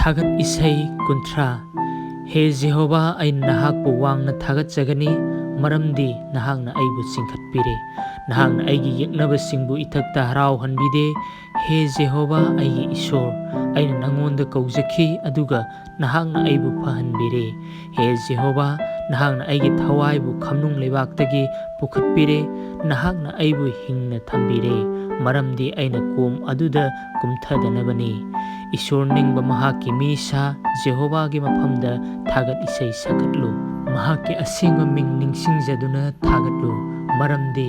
थागत इसई कुंथ्रा हे जेहोवा अइन नहाकपु वांगना थागतजगनी मरमदी नहाकना अइबु चिंखतपिरे नहाकना अइगी येक्नबसिंगबु इथक्ता हरावहनबिदे हे जेहोवा अइगी ईश्वर अइना नंगोंदा कौजखी अदुगा नहाकना अइबु फहनबिरे हे जेहोवा नहाकना अइगी थवाइबु खमनुंग लेबाक्तगी पुखतपिरे नहाकना अइबु हिंगना थंबिरे मरमदी अइना कोम अदुदा कुमथदनबनी ईश्वर निंगबा महाकी Misa जेहोवागी मफमदा थागत इसई सकटलु महाकी असेंगबा Ming निंगसिंगजदुना थागतलु मरमदी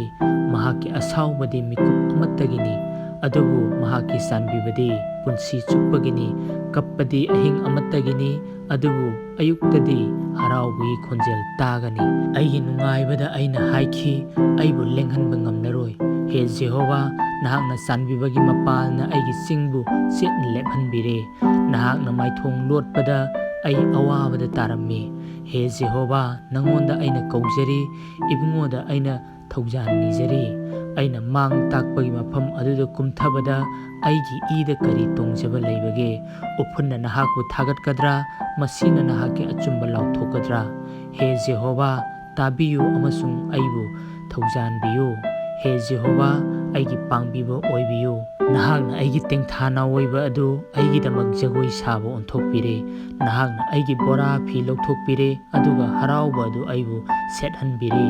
महाकी असावबदी मिकुप अमत्तगिनी अदुबु महाकी सानबिबदी पुंसी चुप्पगिनी कप्पदी अहिंग अमत्तगिनी अदुबु अयुक्तदी हरावबगी खोंजेल तागनी अइगी नुंगाइबदा अइना हाइखी अइबु लेंहनबा ngamnaroy हे जेहोवा नहाकना सानबिबगी मपालना अइगी सिंगबु सेटन लेपहनबिरे नहाकना माइथोंग लोटपदा अइ अवाबदा तारम्मी हे जेहोवा नंगोंदा अइना कौजरी इबुंगोदा अइना थौजान निजरी अइना मांग ताकपगी मफम अदुदा कुमथबदा अइगी ईदा करी तोंजबा लैबगे उफुन्ना नहाकबु थागतकद्रा मसीना नहाकि अचुम्बा लाउथोकद्रा हे जेहोवा ताबियु अमसुंग अइबु थौजानबियु हे जेहोवा अइगी पांगबिबो ओइबियु नहाकना अइगी तेंथाना ओइबा अदु अइगिदमक जगोई साबो ओंथोकपिरे नहाकना अइगी बोरा फी लौथोकपिरे अदुगा हरावबा अदु अइबु सेटहनबिरे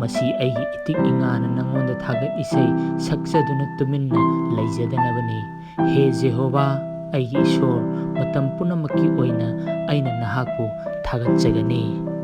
मसी अइगी इतिक इंगाना नंगोंदा थागत इसई सक्जदुना तुमिन्ना लैजदनबनी हे जेहोवा अइगी ईश्वर मतम पुनमकी ओइना अइना नहाकबु थागतजगनी।